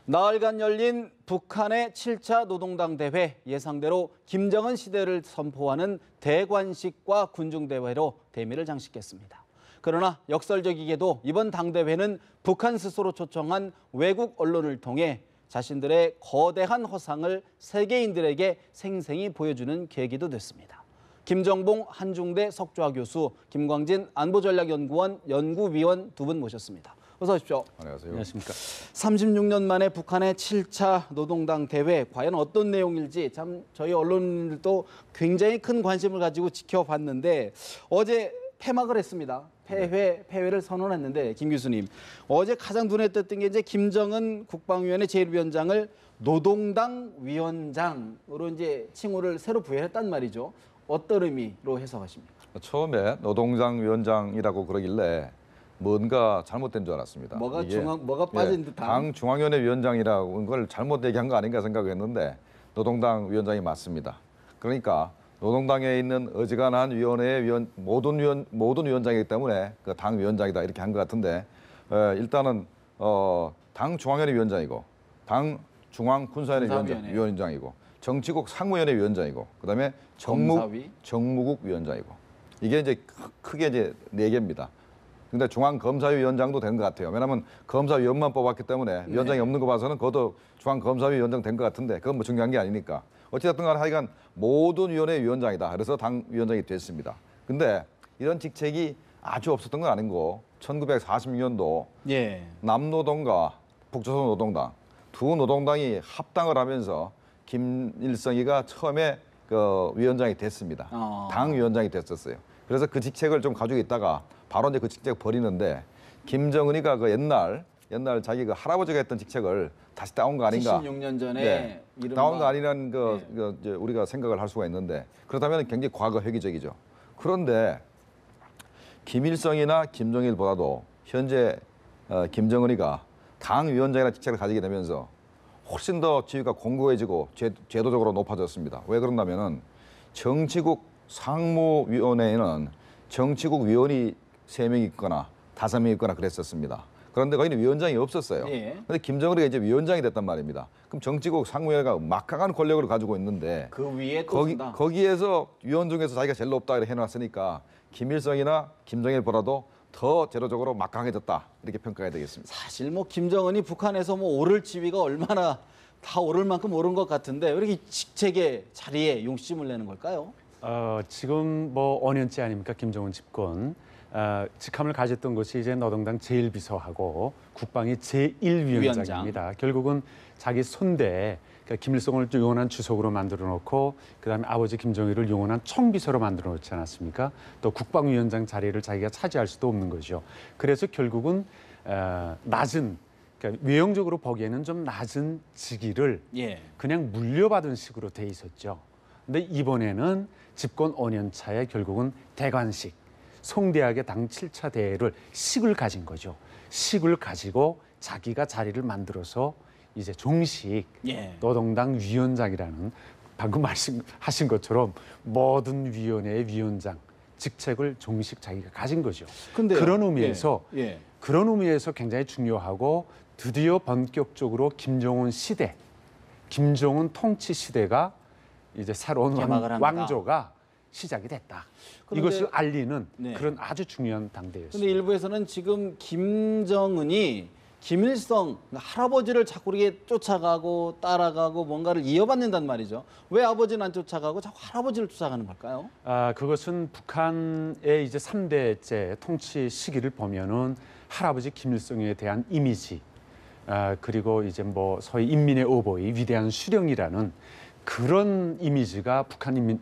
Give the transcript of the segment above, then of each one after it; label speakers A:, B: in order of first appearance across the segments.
A: 나흘간 열린 북한의 7차 노동당 대회, 예상대로 김정은 시대를 선포하는 대관식과 군중대회로 대미를 장식했습니다. 그러나 역설적이게도 이번 당대회는 북한 스스로 초청한 외국 언론을 통해 자신들의 거대한 허상을 세계인들에게 생생히 보여주는 계기도 됐습니다. 김정봉 한중대 석좌 교수, 김광진 안보전략연구원 연구위원 두 분 모셨습니다. 어서 오십시오.
B: 안녕하세요.
A: 안녕하십니까. 36년 만에 북한의 7차 노동당 대회, 과연 어떤 내용일지 참 저희 언론들도 굉장히 큰 관심을 가지고 지켜봤는데 어제 폐막을 했습니다. 폐회를 선언했는데 김 교수님, 어제 가장 눈에 띄었던 게 이제 김정은 국방위원회 제1위원장을 노동당 위원장으로 이제 칭호를 새로 부여했단 말이죠. 어떤 의미로 해석하십니까?
B: 처음에 노동당 위원장이라고 그러길래 뭔가 잘못된 줄 알았습니다.
A: 뭐가 빠진 듯한?
B: 당 중앙위원회 위원장이라고 걸 잘못 얘기한 거 아닌가 생각했는데 노동당 위원장이 맞습니다. 그러니까 노동당에 있는 어지간한 위원회의 모든 위원장이기 때문에 그 당 위원장이다 이렇게 한 것 같은데 일단은 당 중앙위원회 위원장이고 당 중앙군사위원회 위원장이고 정치국 상무위원회 위원장이고 그다음에 정무국 위원장이고 이게 이제 크게 이제 4개입니다. 근데 중앙검사위 위원장도 되는 것 같아요. 왜냐하면 검사위원만 뽑았기 때문에 위원장이 없는 거 봐서는 그것도 중앙검사위 위원장 된 것 같은데 그건 뭐 중요한 게 아니니까. 어찌됐든 간에 하여간 모든 위원회 위원장이다. 그래서 당 위원장이 됐습니다. 근데 이런 직책이 아주 없었던 건 아니고 1946년도 남노동과 북조선 노동당 두 노동당이 합당을 하면서 김일성이가 처음에 그 위원장이 됐습니다. 당 위원장이 됐었어요. 그래서 그 직책을 좀 가지고 있다가 바로 이제 그 직책 버리는데 김정은이가 그 옛날 자기 그 할아버지가 했던 직책을 다시 따온 거 아닌가?
A: 76년 전에
B: 따온 거 아니라는 이제 우리가 생각을 할 수가 있는데 그렇다면 굉장히 과거 회귀적이죠. 그런데 김일성이나 김정일보다도 현재 김정은이가 당 위원장이라는 직책을 가지게 되면서 훨씬 더 지위가 공고해지고 제도적으로 높아졌습니다. 왜 그런다면은 정치국 상무위원회에는 정치국 위원이 3명 있거나 5명 있거나 그랬었습니다. 그런데 거기는 위원장이 없었어요. 그런데 김정은이가 이제 위원장이 됐단 말입니다. 그럼 정치국 상무위원회가 막강한 권력을 가지고 있는데
A: 그 위에 또
B: 거기에서 위원 중에서 자기가 제일 높다 이렇게 해놨으니까 김일성이나 김정일보다도 더 제도적으로 막강해졌다 이렇게 평가해야 되겠습니다.
A: 사실 뭐 김정은이 북한에서 뭐 오를 지위가 얼마나 다 오를 만큼 오른 것 같은데 왜 이렇게 직책의 자리에 용심을 내는 걸까요?
C: 지금 뭐 5년째 아닙니까 김정은 집권. 직함을 가졌던 것이 이제 노동당 제1비서하고 국방위 제1위원장입니다. 결국은 자기 손대 그러니까 김일성을 영원한 주석으로 만들어 놓고 그다음에 아버지 김정일을 영원한 총비서로 만들어 놓지 않았습니까? 또 국방위원장 자리를 자기가 차지할 수도 없는 거죠. 그래서 결국은 낮은 그러니까 외형적으로 보기에는 좀 낮은 직위를 그냥 물려받은 식으로 돼 있었죠. 근데 이번에는 집권 5년 차에 결국은 대관식 송대하게 당 7차 대회를 식을 가진 거죠. 식을 가지고 자기가 자리를 만들어서 이제 종식 노동당 위원장이라는 방금 말씀하신 것처럼 모든 위원회의 위원장 직책을 종식 자기가 가진 거죠. 근데요, 그런 의미에서 굉장히 중요하고 드디어 본격적으로 김정은 시대, 김정은 통치 시대가 이제 새로운 왕조가 시작이 됐다. 이것을 알리는 그런 아주 중요한 당대였습니다.
A: 그런데 일부에서는 지금 김정은이 김일성 할아버지를 자꾸 이렇게 쫓아가고 따라가고 뭔가를 이어받는단 말이죠. 왜 아버지는 안 쫓아가고 자꾸 할아버지를 쫓아가는 걸까요?
C: 그것은 북한의 이제 3대째 통치 시기를 보면은 할아버지 김일성에 대한 이미지, 그리고 이제 뭐 소위 인민의 어버이 위대한 수령이라는 그런 이미지가 북한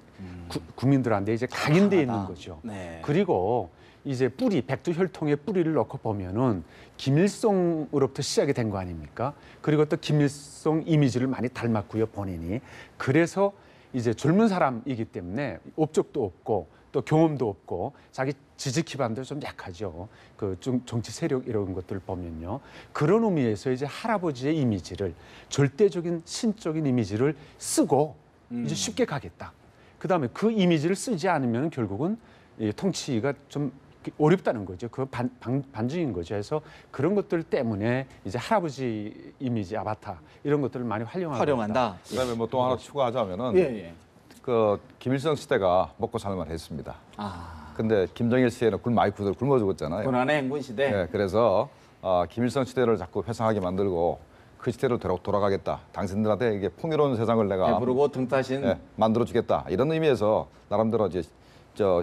C: 국민들한테 이제 각인되어 있는 거죠. 그리고 이제 백두혈통의 뿌리를 넣고 보면은 김일성으로부터 시작이 된 거 아닙니까? 그리고 또 김일성 이미지를 많이 닮았고요, 본인이. 그래서 이제 젊은 사람이기 때문에 업적도 없고 또 경험도 없고 자기 지지 기반도 좀 약하죠. 그 정치 세력 이런 것들을 보면요. 그런 의미에서 이제 할아버지의 이미지를 절대적인 신적인 이미지를 쓰고 이제 쉽게 가겠다. 그다음에 그 이미지를 쓰지 않으면 결국은 통치가 좀 어렵다는 거죠. 그 반증인 거죠. 그래서 그런 것들 때문에 이제 할아버지 이미지 아바타 이런 것들을 많이
A: 활용한다.
B: 그다음에 뭐 또 하나 추가하자면은
A: 예, 예.
B: 그 김일성 시대가 먹고 살만 했습니다.
A: 아,
B: 근데 김정일 시대는 많이 굶어 죽었잖아요.
A: 고난의 행군 시대.
B: 네, 그래서 김일성 시대를 자꾸 회상하게 만들고 그 시대로 돌아가겠다. 당신들한테 이게 풍요로운 세상을 내가
A: 배부르고 등 따신
B: 만들어주겠다. 이런 의미에서 나름대로 이제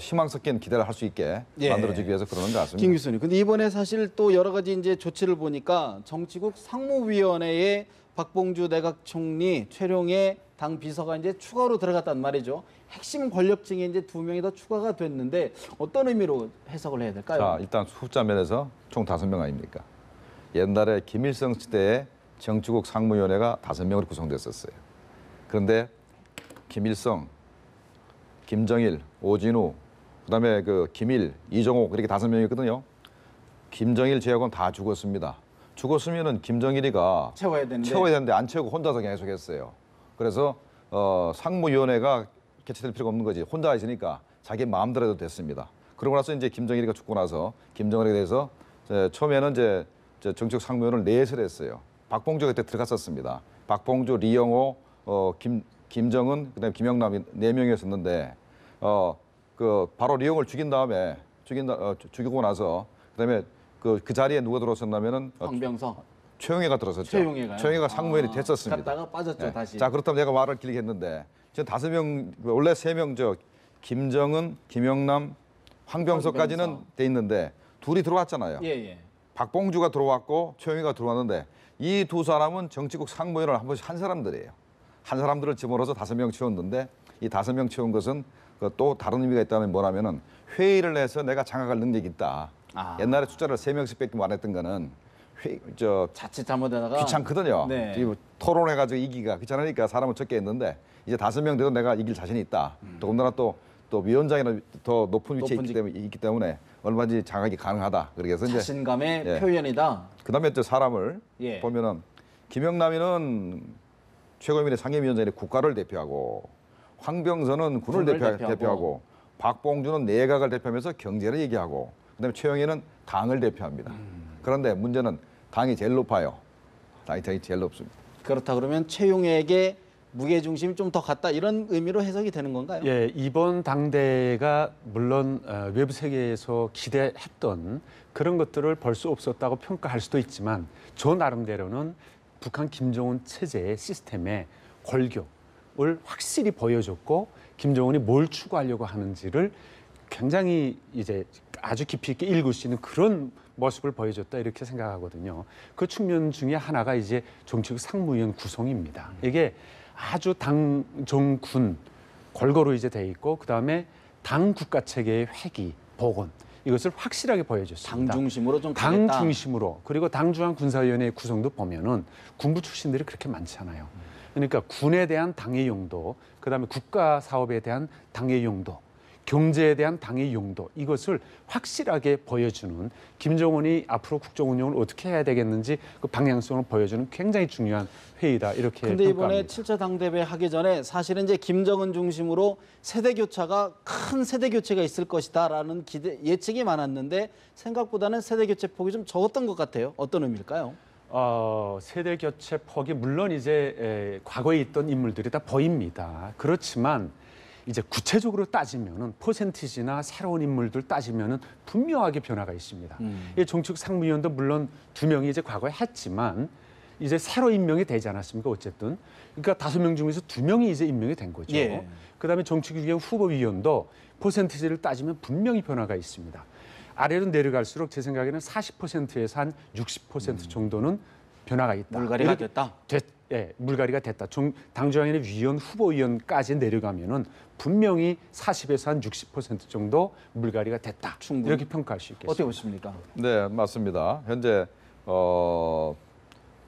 B: 희망 섞인 기대를 할 수 있게
A: 예.
B: 만들어주기 위해서 그러는 것 같습니다.
A: 김 교수님. 근데 이번에 사실 또 여러 가지 이제 조치를 보니까 정치국 상무위원회에 박봉주 내각 총리, 최룡해 당 비서가 이제 추가로 들어갔단 말이죠. 핵심 권력층에 이제 2명이 더 추가가 됐는데 어떤 의미로 해석을 해야 될까요?
B: 자, 일단 숫자 면에서 총 5명 아닙니까? 옛날에 김일성 시대에 정치국 상무위원회가 5명으로 구성됐었어요. 그런데 김일성, 김정일, 오진우, 그다음에 그 김일, 이종옥 이렇게 5명이거든요. 김정일 제하고는 다 죽었습니다. 죽었으면은 김정일이가
A: 채워야 되는데
B: 안 채우고 혼자서 계속했어요. 그래서 상무위원회가 개최될 필요가 없는 거지. 혼자 있으니까 자기 마음대로 해도 됐습니다. 그러고 나서 이제 김정일이가 죽고 나서 김정일에 대해서 처음에는 이제 정치국 상무위원을 넷을 했어요. 박봉주가 그때 들어갔었습니다. 박봉주, 리영호, 김정은, 그다음에 김영남 4명이었었는데 그 바로 리영호를 죽이고 나서 그다음에 그 자리에 누가 들어섰냐면은
A: 황병서,
B: 최용해가 들어섰죠.
A: 최용해가요?
B: 최용해가 상무위원이 됐었습니다.
A: 갔다가 빠졌죠,
B: 네.
A: 다시.
B: 자, 그렇다면 내가 말을 길게 했는데 지금 5명, 원래 3명 김정은, 김영남, 황병서까지는
A: 황병서.
B: 돼 있는데 둘이 들어왔잖아요.
A: 예, 예.
B: 박봉주가 들어왔고 최용해가 들어왔는데 이 두 사람은 정치국 상무위원을 한 번씩 한 사람들이에요. 한 사람들을 집어넣어서 5명 채웠는데 이 5명 채운 것은 또 다른 의미가 있다면 뭐냐면은 회의를 해서 내가 장악할 능력이 있다.
A: 아.
B: 옛날에 숫자를 3명씩밖에 안 했던 거는
A: 자칫 잘못하다가
B: 귀찮거든요.
A: 네.
B: 토론해가지고 이기가 귀찮으니까 사람을 적게 했는데 이제 5명 돼도 내가 이길 자신이 있다. 더군다나 또 위원장이나 더 높은 위치에 있기 때문에 얼마든지 장악이 가능하다. 그래서 이제
A: 자신감의
B: 예.
A: 표현이다.
B: 그다음에 또 사람을
A: 예.
B: 보면은 김영남이는 최고위원회 상임위원장이 국가를 대표하고 황병서는 군을 대표하고 박봉주는 내각을 대표하면서 경제를 얘기하고 그다음에 최영희는 당을 대표합니다. 그런데 문제는 당이 제일 높아요. 당이 제일 높습니다.
A: 그렇다 그러면 최용해에게 무게중심이 좀 더 갔다 이런 의미로 해석이 되는 건가요?
C: 예, 이번 당대가 물론 외부 세계에서 기대했던 그런 것들을 벌 수 없었다고 평가할 수도 있지만 저 나름대로는 북한 김정은 체제의 시스템의 골격을 확실히 보여줬고 김정은이 뭘 추구하려고 하는지를 굉장히 이제 아주 깊이 있게 읽을 수 있는 그런 모습을 보여줬다 이렇게 생각하거든요. 그 측면 중에 하나가 이제 정치국 상무위원 구성입니다. 이게 아주 당, 정, 군 골고루 이제 돼 있고 그다음에 당 국가 체계의 회기, 복원 이것을 확실하게 보여줬습니다.
A: 당 중심으로 좀
C: 당
A: 가겠다.
C: 중심으로 그리고 당 중앙 군사위원회 구성도 보면은 군부 출신들이 그렇게 많지 않아요. 그러니까 군에 대한 당의 용도, 그다음에 국가 사업에 대한 당의 용도, 경제에 대한 당의 용도 이것을 확실하게 보여주는 김정은이 앞으로 국정 운영을 어떻게 해야 되겠는지 그 방향성을 보여주는 굉장히 중요한 회의다 이렇게
A: 근데 이번에
C: 평가합니다.
A: 7차 당대회 하기 전에 사실은 이제 김정은 중심으로 세대 교체가 큰 세대 교체가 있을 것이다라는 예측이 많았는데 생각보다는 세대 교체 폭이 좀 적었던 것 같아요. 어떤 의미일까요?
C: 세대 교체 폭이 물론 이제 과거에 있던 인물들이 다 보입니다. 그렇지만 이제 구체적으로 따지면은 퍼센티지나 새로운 인물들 따지면은 분명하게 변화가 있습니다. 이 정치국 상무위원도 물론 2명이 이제 과거에 했지만 이제 새로 임명이 되지 않았습니까? 어쨌든 그러니까 5명 중에서 2명이 이제 임명이 된 거죠.
A: 예.
C: 그다음에 정치국위원 후보위원도 퍼센티지를 따지면 분명히 변화가 있습니다. 아래로 내려갈수록 제 생각에는 40%에서 한 60% 정도는 변화가 있다.
A: 물갈이가
C: 이렇게
A: 됐다.
C: 예, 물갈이가 됐다. 당중앙위원회 위원, 후보위원까지 내려가면은 분명히 40에서 한 60% 정도 물갈이가 됐다.
A: 충분히.
C: 이렇게 평가할 수 있겠습니다.
A: 어떻게 보십니까?
B: 네, 맞습니다. 현재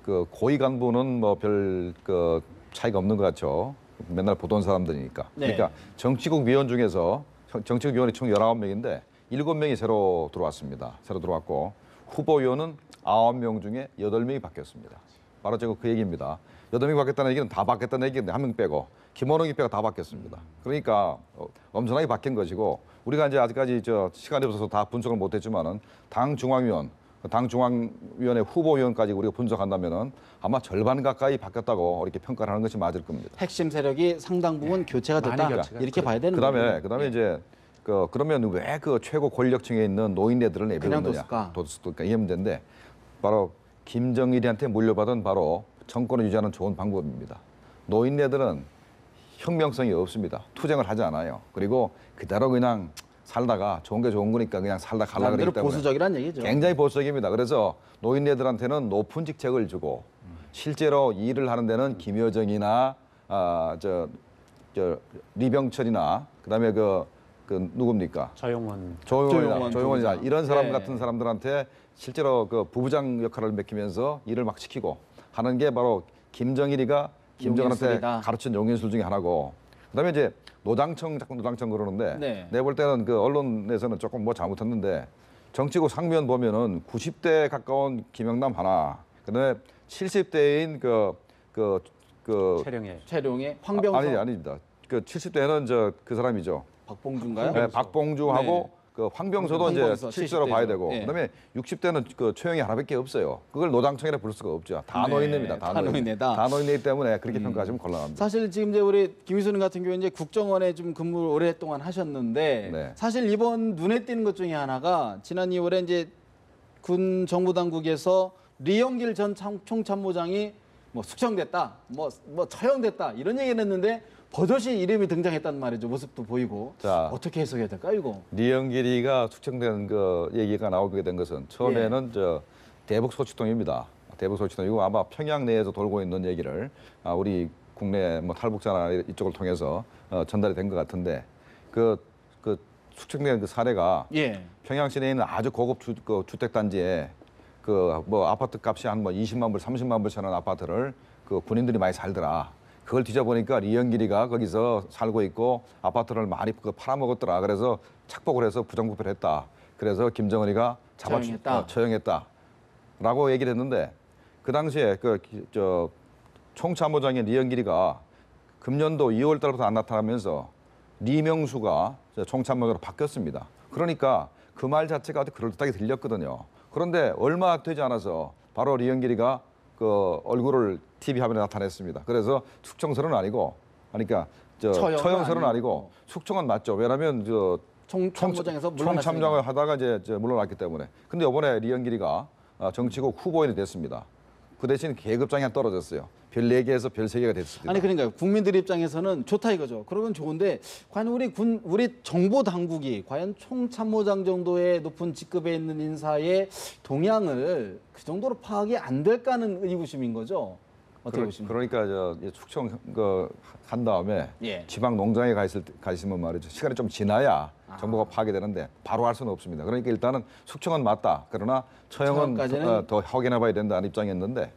B: 그 고위 간부는 뭐 별 그 차이가 없는 것 같죠. 맨날 보던 사람들이니까.
A: 네.
B: 그러니까 정치국 위원 중에서 정치국 위원이 총 19명인데 7명이 새로 들어왔습니다. 새로 들어왔고 후보위원은 9명 중에 8명이 바뀌었습니다. 바로 제가 그 얘기입니다. 8명이 바뀌었다는 얘기는 다 바뀌었다는 얘기인데 한 명 빼고 김원홍이 빼고 다 바뀌었습니다. 그러니까 엄청나게 바뀐 것이고 우리가 이제 아직까지 시간이 없어서 다 분석을 못했지만은 당 중앙위원회 후보위원까지 우리가 분석한다면은 아마 절반 가까이 바뀌었다고 이렇게 평가를 하는 것이 맞을 겁니다.
A: 핵심 세력이 상당 부분 교체가
C: 많이
A: 됐다.
C: 교체가
A: 이렇게 봐야 되는 거예요.
B: 그다음에 이제 그러면 왜 그 최고 권력층에 있는 노인네들을
A: 그냥
B: 내버렸느냐? 뒀을까? 이게 문제인데 바로 김정일이한테 물려받은 바로 정권을 유지하는 좋은 방법입니다. 노인네들은 혁명성이 없습니다. 투쟁을 하지 않아요. 그리고 그대로 그냥 살다가 좋은 게 좋은 거니까 그냥 살다 갈라 그러기 때문에
A: 보수적이란 얘기죠.
B: 굉장히 보수적입니다. 그래서 노인네들한테는 높은 직책을 주고 실제로 일을 하는 데는 김여정이나 리병철이나 그다음에 그 누굽니까? 조용원이나 이런 사람
A: 네.
B: 같은 사람들한테 실제로 그 부부장 역할을 맡기면서 일을 막 시키고 하는 게 바로 김정일이가 김정은한테
A: 용인술이다.
B: 가르친 용인술 중에 하나고 그다음에 이제 자꾸 노당청 그러는데
A: 네.
B: 내가 볼 때는 그 언론에서는 조금 뭐 잘못했는데 정치국 상면 보면은 90대 가까운 김영남 하나 그다음에 70대인
A: 최룡의 황병서
B: 아닙니다. 그 70대는 그 사람이죠.
A: 박봉주인가요?
B: 네, 박봉주하고 그 황병서도 이제
A: 황병서
B: 70대로 봐야 되고
A: 네.
B: 그다음에 60대는 그 최영이 하나밖에 없어요. 그걸 노당청이라 부를 수가 없죠. 다
A: 네,
B: 노인네입니다.
A: 다 노인네다.
B: 다 노인네이기 때문에 그렇게 평가하시면 곤란합니다.
A: 사실 지금 이제 우리 김 교수님 같은 경우에 이제 국정원에 좀 근무를 오랫동안 하셨는데
B: 네.
A: 사실 이번 눈에 띄는 것 중에 하나가 지난 2월에 이제 군 정부 당국에서 리영길 전 총참모장이 뭐 숙청됐다, 뭐 처형됐다 이런 얘기를 했는데 버젓이 이름이 등장했단 말이죠. 모습도 보이고.
B: 자.
A: 어떻게 해석해야 될까요, 이거?
B: 리영길이가 숙청된 그 얘기가 나오게 된 것은 처음에는 대북 소치통입니다. 대북 소치통 이거 아마 평양 내에서 돌고 있는 얘기를 우리 국내 뭐 탈북자나 이쪽을 통해서 전달이 된 것 같은데 그 숙청된 그 사례가
A: 예.
B: 평양 시내에 있는 아주 고급 주택 단지에 그 뭐 아파트 값이 한 뭐 20만 불, 30만 불 차는 아파트를 그 군인들이 많이 살더라. 그걸 뒤져보니까 리영길이가 거기서 살고 있고 아파트를 많이 팔아먹었더라. 그래서 착복을 해서 부정부패를 했다. 그래서 김정은이가 처형했다라고 얘기를 했는데 그 당시에 총참모장인 리영길이가 금년도 2월 달부터 안 나타나면서 리명수가 총참모장으로 바뀌었습니다. 그러니까 그 말 자체가 아주 그럴듯하게 들렸거든요. 그런데 얼마 되지 않아서 바로 리영길이가 그 얼굴을 TV 화면에 나타냈습니다. 그래서 숙청설은 아니고, 그러니까 처형설은 아니고 숙청은 맞죠. 왜냐하면
A: 총참모장에서
B: 총참장을 하다가 이제 물러났기 때문에. 근데 이번에 리영길이가 정치국 후보인이 됐습니다. 그 대신 계급장이 하나 떨어졌어요. 별 4개에서 별 3개가 됐습니다.
A: 아니 그러니까 국민들 입장에서는 좋다 이거죠. 그러면 좋은데 과연 우리 정보 당국이 과연 총참모장 정도의 높은 직급에 있는 인사의 동향을 그 정도로 파악이 안 될까는 의구심인 거죠. 어떻게 보십니까?
B: 그러니까 숙청 한 다음에
A: 예.
B: 지방 농장에 가 있으면 말이죠. 시간이 좀 지나야 정보가 파악이 되는데 바로 할 수는 없습니다. 그러니까 일단은 숙청은 맞다. 그러나 처형은 더 확인해봐야 된다는 입장이었는데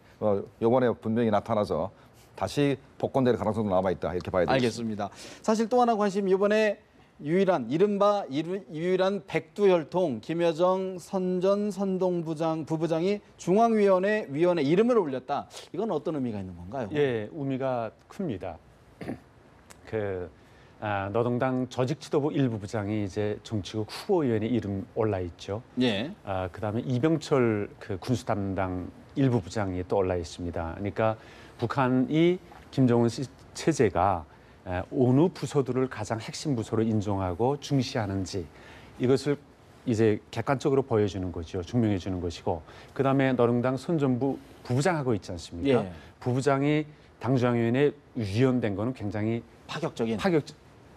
B: 이번에 분명히 나타나서 다시 복권될 가능성도 남아있다. 이렇게 봐야 되겠습니다.
A: 알겠습니다. 사실 또 하나 관심 이번에 이른바 유일한 백두혈통 김여정 선동 부부장이 중앙위원회 이름을 올렸다. 이건 어떤 의미가 있는 건가요?
C: 예, 의미가 큽니다. 노동당 조직지도부 일부 부장이 이제 정치국 후보위원회 이름 올라 있죠.
A: 예.
C: 그다음에 이병철 군수 담당 일부 부장이 또 올라 있습니다. 그러니까 북한이 김정은 체제가 어느 부서들을 가장 핵심 부서로 인정하고 중시하는지 이것을 이제 객관적으로 보여주는 거죠. 증명해 주는 것이고 그다음에 노동당 손전부 부부장하고 있지 않습니까?
A: 예.
C: 부부장이 당중앙위원회 위원된 거는 굉장히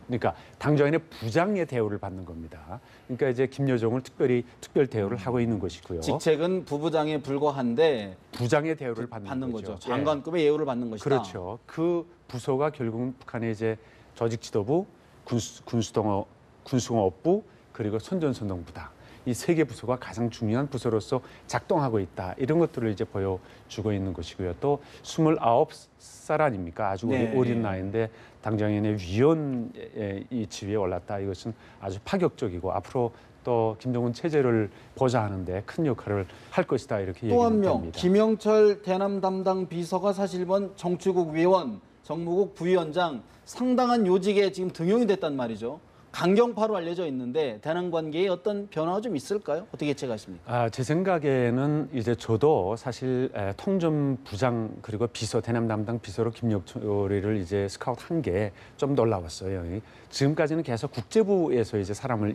C: 그러니까 당중앙위원회 부장의 대우를 받는 겁니다. 그러니까 이제 김여정을 특별 대우를 하고 있는 것이고요.
A: 직책은 부부장에 불과한데
C: 부장의 대우를 받는
A: 거죠.
C: 예.
A: 장관급의 예우를 받는 것이다.
C: 그렇죠. 그 부서가 결국은 북한의 이제 조직지도부, 군수공업부 그리고 선전선동부다. 이 3개 부서가 가장 중요한 부서로서 작동하고 있다. 이런 것들을 이제 보여주고 있는 것이고요. 또 29살 아닙니까? 아주 어린 나이인데 당장위원회 위원 이 지위에 올랐다. 이것은 아주 파격적이고 앞으로 또 김정은 체제를 보좌하는데 큰 역할을 할 것이다 이렇게
A: 또 한
C: 얘기는
A: 명,
C: 됩니다.
A: 김영철 대남 담당 비서가 사실 이번 정치국 위원, 정무국 부위원장 상당한 요직에 지금 등용이 됐단 말이죠. 강경파로 알려져 있는데 대남 관계에 어떤 변화가 좀 있을까요? 어떻게 예측하십니까?
C: 제 생각에는 이제 저도 사실 통전부장 그리고 비서 대남 담당 비서로 김영철이를 이제 스카우트한 게 좀 놀라웠어요. 지금까지는 계속 국제부에서 이제 사람을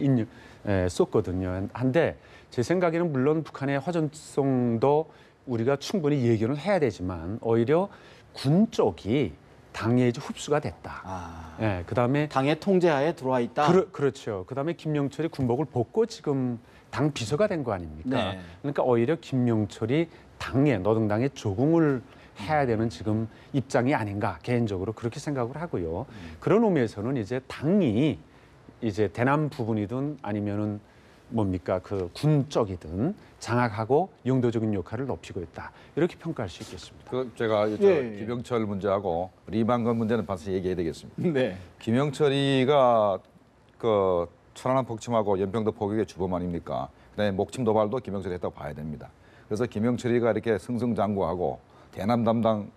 C: 썼거든요. 한데 제 생각에는 물론 북한의 화전성도 우리가 충분히 예견을 해야 되지만 오히려 군 쪽이 당에 이제 흡수가 됐다. 예, 그다음에
A: 당의 통제하에 들어와 있다.
C: 그렇죠. 그다음에 김영철이 군복을 벗고 지금 당 비서가 된 거 아닙니까?
A: 네.
C: 그러니까 오히려 김영철이 당에 노동당에 조공을 해야 되는 지금 입장이 아닌가 개인적으로 그렇게 생각을 하고요. 그런 의미에서는 이제 당이 이제 대남 부분이든 아니면은 뭡니까 그 군 쪽이든 장악하고 영도적인 역할을 높이고 있다 이렇게 평가할 수 있겠습니다.
B: 그 제가
A: 예.
B: 김영철 문제하고 리만건 문제는 반드시 얘기해야 되겠습니다.
A: 네.
B: 김영철이가 그 천안함 폭침하고 연평도 포격의 주범 아닙니까? 그다음에 목침 도발도 김영철이 했다고 봐야 됩니다. 그래서 김영철이가 이렇게 승승장구하고 대남 담당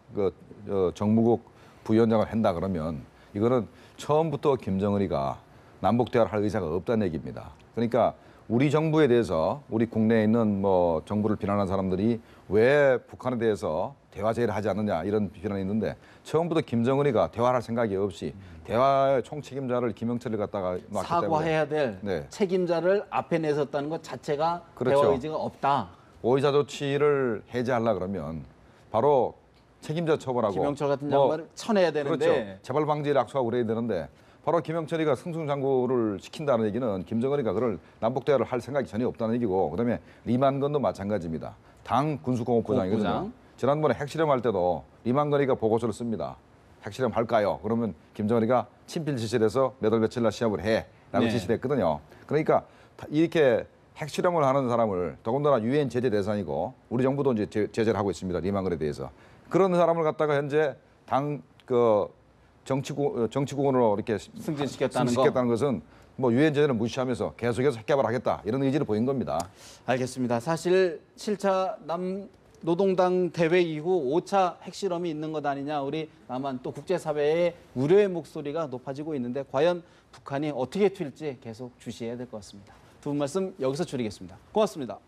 B: 정무국 부위원장을 한다 그러면 이거는 처음부터 김정은이가 남북 대화를 할 의사가 없다는 얘기입니다. 그러니까 우리 정부에 대해서 우리 국내에 있는 뭐 정부를 비난하는 사람들이 왜 북한에 대해서 대화 제의를 하지 않느냐 이런 비난이 있는데 처음부터 김정은이가 대화할 생각이 없이 대화의 총책임자를 김영철을 갖다가 놨기
A: 사과해야
B: 때문에
A: 될
B: 네.
A: 책임자를 앞에 내섰다는 것 자체가
B: 그렇죠.
A: 대화 의지가 없다.
B: 오이사 조치를 해제하려 그러면 바로 책임자 처벌하고
A: 김영철 같은
B: 뭐
A: 양반을 쳐내야 되는데
B: 그렇죠. 재발 방지를 약속하고 그래야 되는데 바로 김영철이가 승승장구를 시킨다는 얘기는 김정은이가 그걸 남북 대화를 할 생각이 전혀 없다는 얘기고 그다음에 리만건도 마찬가지입니다. 당 군수공업부장이거든요.
A: 공업부장.
B: 지난번에 핵실험할 때도 리만건이가 보고서를 씁니다. 핵실험 할까요? 그러면 김정은이가 친필 지시를 해서 몇 월 며칠 날 시합을 해라고
A: 네.
B: 지시를 했거든요. 그러니까 이렇게 핵실험을 하는 사람을 더군다나 유엔 제재 대상이고 우리 정부도 이제 제재를 하고 있습니다. 리만건에 대해서 그런 사람을 갖다가 현재 당 정치국으로 이렇게 승진시켰다는 것은 뭐 유엔 제재를 무시하면서 계속해서 핵개발하겠다 이런 의지를 보인 겁니다.
A: 알겠습니다. 사실 7차 노동당 대회 이후 5차 핵실험이 있는 것 아니냐 우리 남한 또 국제사회의 우려의 목소리가 높아지고 있는데 과연 북한이 어떻게 튈지 계속 주시해야 될 것 같습니다. 두 분 말씀 여기서 줄이겠습니다. 고맙습니다.